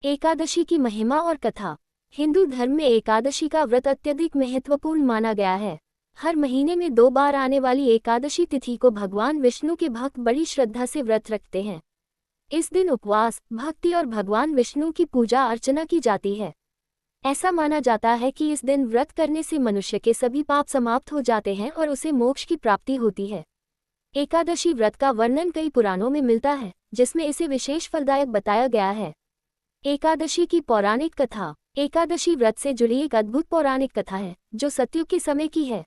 एकादशी की महिमा और कथा। हिंदू धर्म में एकादशी का व्रत अत्यधिक महत्वपूर्ण माना गया है। हर महीने में 2 बार आने वाली एकादशी तिथि को भगवान विष्णु के भक्त बड़ी श्रद्धा से व्रत रखते हैं। इस दिन उपवास, भक्ति और भगवान विष्णु की पूजा अर्चना की जाती है। ऐसा माना जाता है कि इस दिन व्रत करने से मनुष्य के सभी पाप समाप्त हो जाते हैं और उसे मोक्ष की प्राप्ति होती है। एकादशी व्रत का वर्णन कई पुराणों में मिलता है, जिसमें इसे विशेष फलदायक बताया गया है। एकादशी की पौराणिक कथा। एकादशी व्रत से जुड़ी एक अद्भुत पौराणिक कथा है, जो सतयुग के समय की है।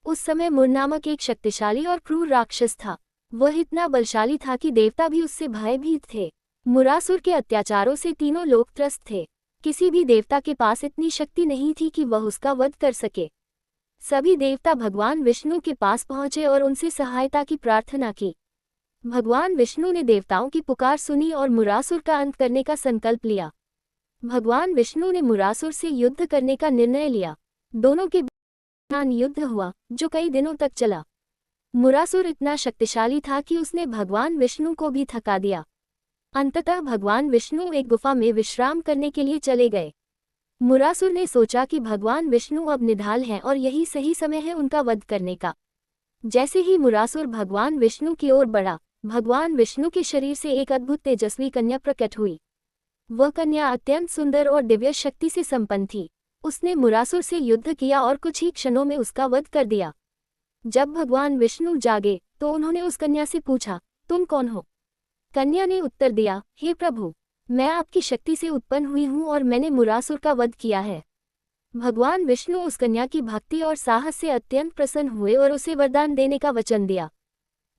उस समय मुर नामक एक शक्तिशाली और क्रूर राक्षस था। वह इतना बलशाली था कि देवता भी उससे भयभीत थे। मुरासुर के अत्याचारों से तीनों लोग त्रस्त थे। किसी भी देवता के पास इतनी शक्ति नहीं थी कि वह उसका वध कर सके। सभी देवता भगवान विष्णु के पास पहुंचे और उनसे सहायता की प्रार्थना की। भगवान विष्णु ने देवताओं की पुकार सुनी और मुरासुर का अंत करने का संकल्प लिया। भगवान विष्णु ने मुरासुर से युद्ध करने का निर्णय लिया। दोनों के बीच युद्ध हुआ, जो कई दिनों तक चला। मुरासुर इतना शक्तिशाली था कि उसने भगवान विष्णु को भी थका दिया। अंततः भगवान विष्णु एक गुफा में विश्राम करने के लिए चले गए। मुरासुर ने सोचा कि भगवान विष्णु अब निढाल हैं और यही सही समय है उनका वध करने का। जैसे ही मुरासुर भगवान विष्णु की ओर बढ़ा, भगवान विष्णु के शरीर से एक अद्भुत तेजस्वी कन्या प्रकट हुई। वह कन्या अत्यंत सुंदर और दिव्य शक्ति से संपन्न थी। उसने मुरासुर से युद्ध किया और कुछ ही क्षणों में उसका वध कर दिया। जब भगवान विष्णु जागे तो उन्होंने उस कन्या से पूछा, तुम कौन हो? कन्या ने उत्तर दिया, हे प्रभु, मैं आपकी शक्ति से उत्पन्न हुई हूँ और मैंने मुरासुर का वध किया है। भगवान विष्णु उस कन्या की भक्ति और साहस से अत्यंत प्रसन्न हुए और उसे वरदान देने का वचन दिया।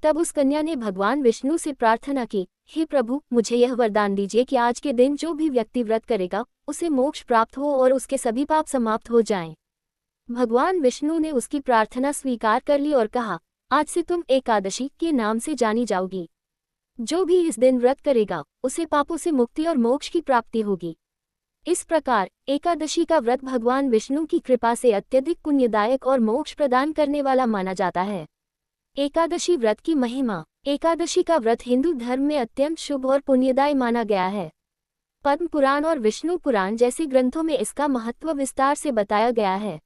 तब उस कन्या ने भगवान विष्णु से प्रार्थना की, हे प्रभु, मुझे यह वरदान दीजिए कि आज के दिन जो भी व्यक्ति व्रत करेगा उसे मोक्ष प्राप्त हो और उसके सभी पाप समाप्त हो जाएं। भगवान विष्णु ने उसकी प्रार्थना स्वीकार कर ली और कहा, आज से तुम एकादशी के नाम से जानी जाओगी। जो भी इस दिन व्रत करेगा उसे पापों से मुक्ति और मोक्ष की प्राप्ति होगी। इस प्रकार एकादशी का व्रत भगवान विष्णु की कृपा से अत्यधिक पुण्यदायक और मोक्ष प्रदान करने वाला माना जाता है। एकादशी व्रत की महिमा। एकादशी का व्रत हिंदू धर्म में अत्यंत शुभ और पुण्यदायी माना गया है। पद्म पुराण और विष्णु पुराण जैसे ग्रंथों में इसका महत्व विस्तार से बताया गया है।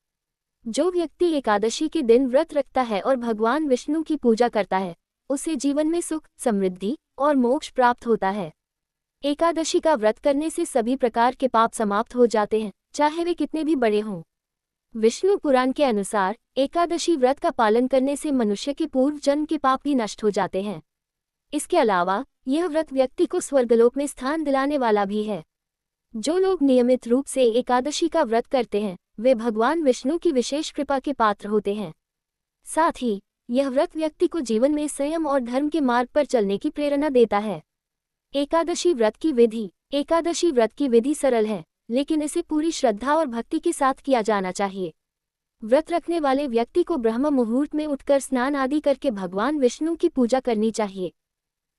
जो व्यक्ति एकादशी के दिन व्रत रखता है और भगवान विष्णु की पूजा करता है, उसे जीवन में सुख, समृद्धि और मोक्ष प्राप्त होता है। एकादशी का व्रत करने से सभी प्रकार के पाप समाप्त हो जाते हैं, चाहे वे कितने भी बड़े हों। विष्णु पुराण के अनुसार एकादशी व्रत का पालन करने से मनुष्य के पूर्व जन्म के पाप भी नष्ट हो जाते हैं। इसके अलावा यह व्रत व्यक्ति को स्वर्गलोक में स्थान दिलाने वाला भी है। जो लोग नियमित रूप से एकादशी का व्रत करते हैं, वे भगवान विष्णु की विशेष कृपा के पात्र होते हैं। साथ ही यह व्रत व्यक्ति को जीवन में संयम और धर्म के मार्ग पर चलने की प्रेरणा देता है। एकादशी व्रत की विधि। एकादशी व्रत की विधि सरल है, लेकिन इसे पूरी श्रद्धा और भक्ति के साथ किया जाना चाहिए। व्रत रखने वाले व्यक्ति को ब्रह्म मुहूर्त में उठकर स्नान आदि करके भगवान विष्णु की पूजा करनी चाहिए।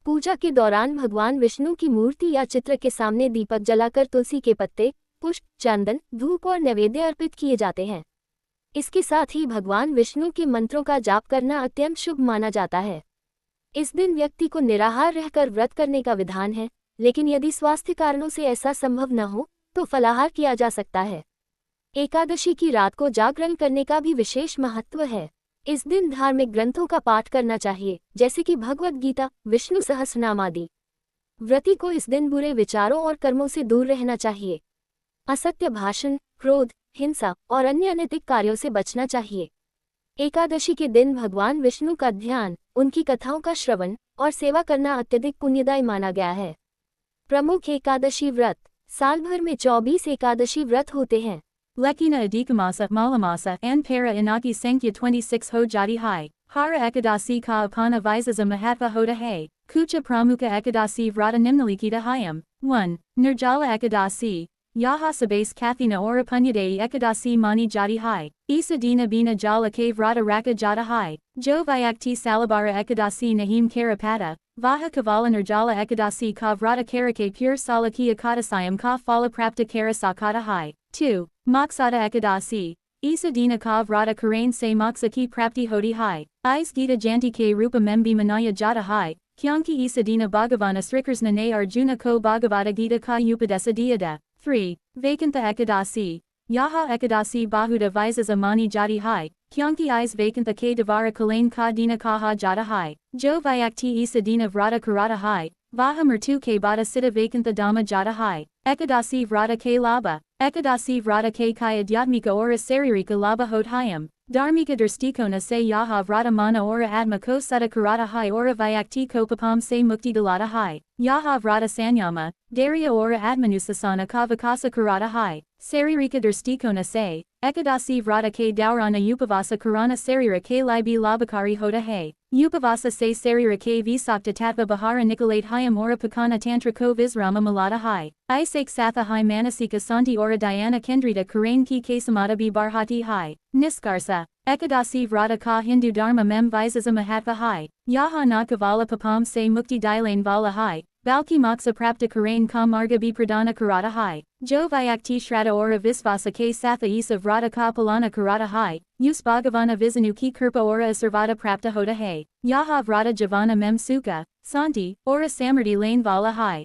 पूजा के दौरान भगवान विष्णु की मूर्ति या चित्र के सामने दीपक जलाकर तुलसी के पत्ते, पुष्प, चंदन, धूप और नैवेद्य अर्पित किए जाते हैं। इसके साथ ही भगवान विष्णु के मंत्रों का जाप करना अत्यंत शुभ माना जाता है। इस दिन व्यक्ति को निराहार रहकर व्रत करने का विधान है, लेकिन यदि स्वास्थ्य कारणों से ऐसा संभव न हो तो फलाहार किया जा सकता है। एकादशी की रात को जागरण करने का भी विशेष महत्व है। इस दिन धार्मिक ग्रंथों का पाठ करना चाहिए, जैसे कि भगवद गीता, विष्णु सहस्रनाम आदि। व्रती को इस दिन बुरे विचारों और कर्मों से दूर रहना चाहिए। असत्य भाषण, क्रोध, हिंसा और अन्य अनैतिक कार्यों से बचना चाहिए। एकादशी के दिन भगवान विष्णु का ध्यान, उनकी कथाओं का श्रवण और सेवा करना अत्यधिक पुण्यदायी माना गया है। प्रमुख एकादशी व्रत। साल भर में 24 एकादशी व्रत होते हैं। Lekina Adikamasa Malamasa and Para Inaki Sankhya 26 Ho Jati Hai, Hara Ekadasi Ka Apana Visasa Mahatva Hoda Hai, Kucha Pramuka Ekadasi Vrata Nimnalikita Hayam, 1. Nirjala Ekadasi, Yaha Sabase Kathina Ora Punyadei Ekadasi Mani Jati Hai, Isa Dina Bina Jala Ke Vrata Raka Jata Hai, Jo Vyakti Salabara Ekadasi Nahim Karapata, Vaha Kavala Nirjala Ekadasi Ka Vrata Karake Pure Salaki Akadasayam Ka Fala Prapta Karasakata Hai, 2. Moksada Ekadasi, Isa Dina Ka Vrata Karain Se Moksa Ki Prapti Hodi Hai, Is Gita Janti Ke Rupa Membi Manaya Jata Hai, Kyanki Isadina Bhagavana Srikarsna Ne Arjuna Ko Bhagavata Gita Ka Upadesa Diyada. 3. Vakantha Ekadasi. Yaha Ekadasi Bahuda Visas Amani Jati Hai. Kyanki Is Vakantha K Devara Kalain Ka Dina Kaha Jata Hai. Jo Vyakti Isadina Vrata Karata Hai. Vaha Murtu K Bada Siddha Vakantha Dhamma Jata Hai. Ekadasi Vrata K Labha. Ekadasi Vrata K Kaya Dhyatmika Ora Saririka Labha Hodhayam. Dharmika Durstikona Se Yaha Vrata Mana Ora Atma Ko Sutta Karata Hai Ora Vyakti Ko Papam Se Mukti Dalata Hai. Yaha Vrata Sanyama. Darya Ora Atmanusasana Ka Vikasa Karata Hai. Saririka Durstikona Se. Ekadasi Vrata K Daurana Upavasa Karana Sarira K Libi Labakari Hoda Hai. Upavasa Se Sarira K Visakta Tattva Bahara Nikolate Hayam Ora Pakana Tantra Ko Visrama Malata Hai. Isake Satha Hai Manasika Santi Ora Dhyana Kendrita Karain Ki Kesamata Bi Barhati Hai. Niskarsa. Ekadasi Vrata Ka Hindu Dharma Mem Visasa Mahatva Hai. Yaha Nakavala Papam Se Mukti Dilain Vala Hai. Balki Moksa Prapta Karain Ka Marga Bi Pradana Karata Hai. Jo Vyakti Shraddha Ora Visvasa K Satha Isa Vrata Ka Palana Karata Hai. Us Bhagavana Visanu Ki Kirpa Ora Asarvata Prapta Hoda Hai. Yaha Vrata Javana Mem Sukha. Santi, Ora Samrti Lane Vala Hai.